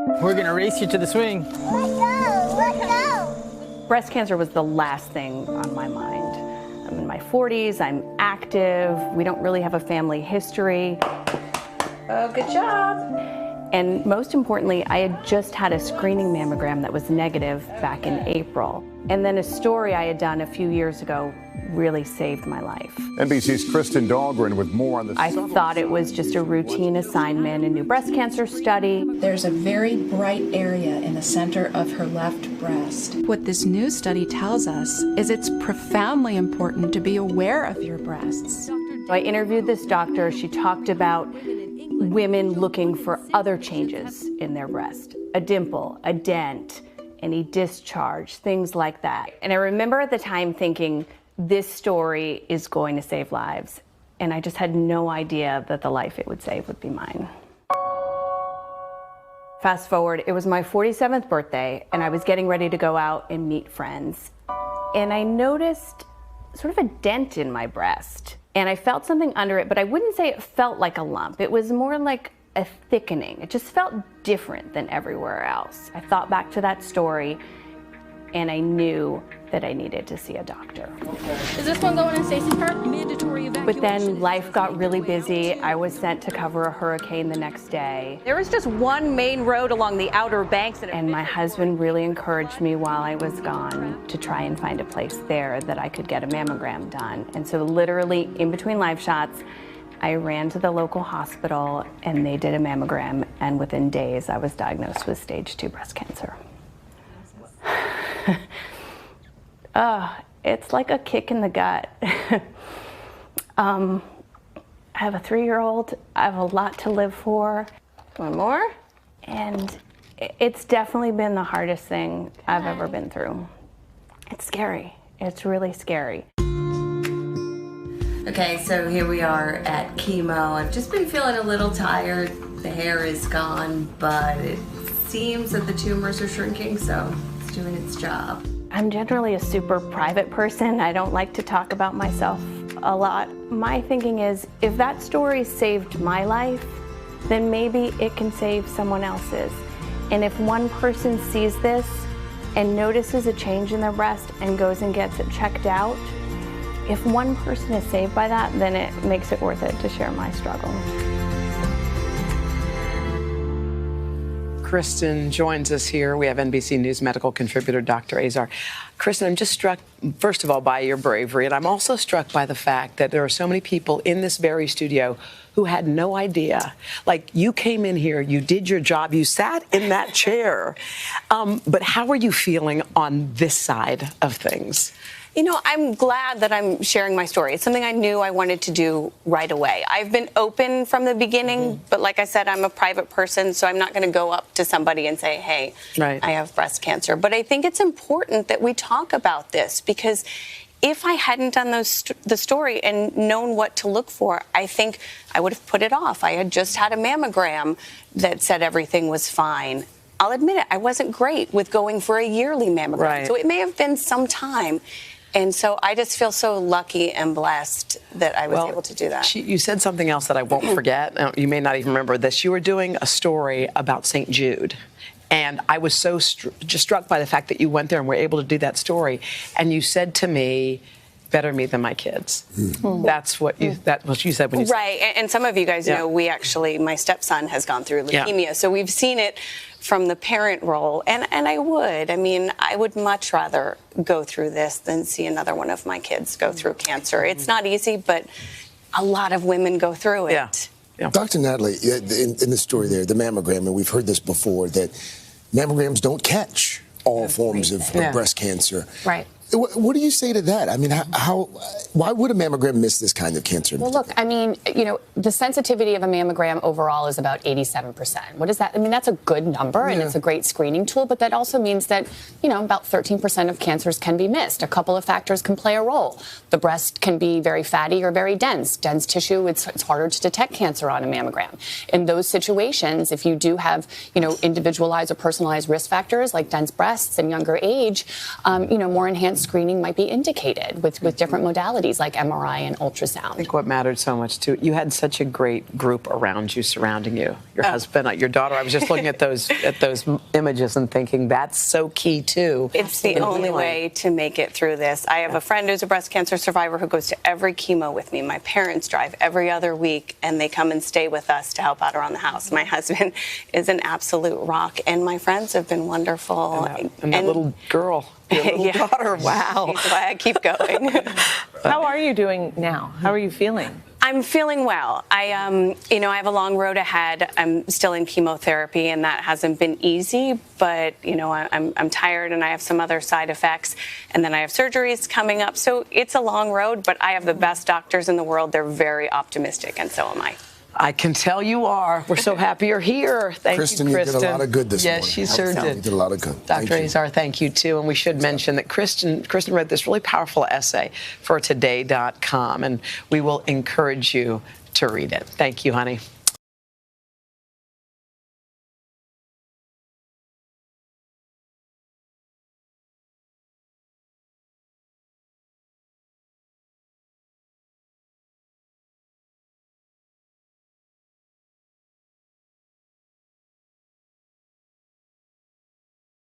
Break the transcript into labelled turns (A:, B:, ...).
A: We're gonna race you to the swing.
B: Let's go, let's go.
C: Breast cancer was the last thing on my mind. I'm in my 40s, I'm active, we don't really have a family history. Oh, good job. And most importantly, I had just had a screening mammogram that was negative back in April. And then a story I had done a few years ago really saved my life.
D: NBC's Kristen Dahlgren with more on this.
C: I thought it was just a routine assignment, a new breast cancer study.
E: There's a very bright area in the center of her left breast.
F: What this new study tells us is it's profoundly important to be aware of your breasts.
C: I interviewed this doctor. She talked about women looking for other changes in their breast, a dimple, a dent, any discharge, things like that. And I remember at the time thinking, this story is going to save lives. And I just had no idea that the life it would save would be mine. Fast forward, it was my 47th birthday, and I was getting ready to go out and meet friends. And I noticed sort of a dent in my breast. And I felt something under it, but I wouldn't say it felt like a lump. It was more like a thickening. It just felt different than everywhere else. I thought back to that story, and I knew that I needed to see a doctor.
G: Is this one going in Stacy's car? Mandatory evacuation.
C: But then life got really busy. I was sent to cover a hurricane the next day. There was just one main road along the Outer Banks, and my husband really encouraged me while I was gone to try and find a place there that I could get a mammogram done. And so literally in between live shots, I ran to the local hospital and they did a mammogram, and within days I was diagnosed with stage 2 breast cancer. It's like a kick in the gut. I have a 3-year-old. I have a lot to live for. One more. And it's definitely been the hardest thing I've ever been through. It's scary. It's really scary.
H: Okay, so here we are at chemo. I've just been feeling a little tired. The hair is gone, but it seems that the tumors are shrinking, so it's doing its job.
C: I'm generally a super private person. I don't like to talk about myself a lot. My thinking is, if that story saved my life, then maybe it can save someone else's. And if one person sees this and notices a change in their breast and goes and gets it checked out, if one person is saved by that, then it makes it worth it to share my struggle.
I: Kristen joins us here. We have NBC News medical contributor Dr. Azar. Kristen, I'm just struck, first of all, by your bravery, and I'm also struck by the fact that there are so many people in this very studio who had no idea. Like, you came in here, you did your job, you sat in that chair. But how are you feeling on this side of things?
C: You know, I'm glad that I'm sharing my story. It's something I knew I wanted to do right away. I've been open from the beginning, but like I said, I'm a private person, so I'm not going to go up to somebody and say, hey, I have breast cancer. But I think it's important that we talk about this, because if I hadn't done the story and known what to look for, I think I would have put it off. I had just had a mammogram that said everything was fine. I'll admit it, I wasn't great with going for a yearly mammogram. So it may have been some time. And so I just feel so lucky and blessed that I was able to do that.
I: You said something else that I won't forget. You may not even remember this. You were doing a story about St. Jude. And I was so just struck by the fact that you went there and were able to do that story. And you said to me, better me than my kids. That's what you said when you said.
C: Right. And some of you guys know, my stepson has gone through leukemia. So we've seen it from the parent role. And I would much rather go through this than see another one of my kids go through cancer. It's not easy, but a lot of women go through it.
J: Dr. Natalie, in the story there, the mammogram, and we've heard this before, that mammograms don't catch all forms of breast cancer.
K: Right.
J: What do you say to that? I mean, why would a mammogram miss this kind of cancer?
K: Well, look, I mean, the sensitivity of a mammogram overall is about 87%. What is that? I mean, that's a good number, and it's a great screening tool, but that also means that, about 13% of cancers can be missed. A couple of factors can play a role. The breast can be very fatty or very dense. Dense tissue, it's harder to detect cancer on a mammogram. In those situations, if you do have, individualized or personalized risk factors like dense breasts and younger age, more enhanced screening might be indicated with different modalities like MRI and ultrasound.
I: I think what mattered so much too, you had such a great group around you, surrounding you. Your husband, your daughter. I was just looking at those images and thinking that's so key too.
C: It's the only way to make it through this. I have a friend who's a breast cancer survivor who goes to every chemo with me. My parents drive every other week, and they come and stay with us to help out around the house. My husband is an absolute rock, and my friends have been wonderful.
I: And that little girl, your little daughter, wow.
C: She's why I keep going.
L: How are you doing now? How are you feeling?
C: I'm feeling well. I have a long road ahead. I'm still in chemotherapy, and that hasn't been easy. But I'm tired, and I have some other side effects, and then I have surgeries coming up. So it's a long road. But I have the best doctors in the world. They're very optimistic, and so am I.
I: I can tell you are. We're so happy you're here. Thank
J: Kristen,
I: you, Kristen.
J: You did a lot of good this morning.
I: Yes, she sure did.
J: You did a lot of good.
I: Dr. Azar, thank you, too. And we should mention that Kristen wrote this really powerful essay for today.com, and we will encourage you to read it. Thank you, honey.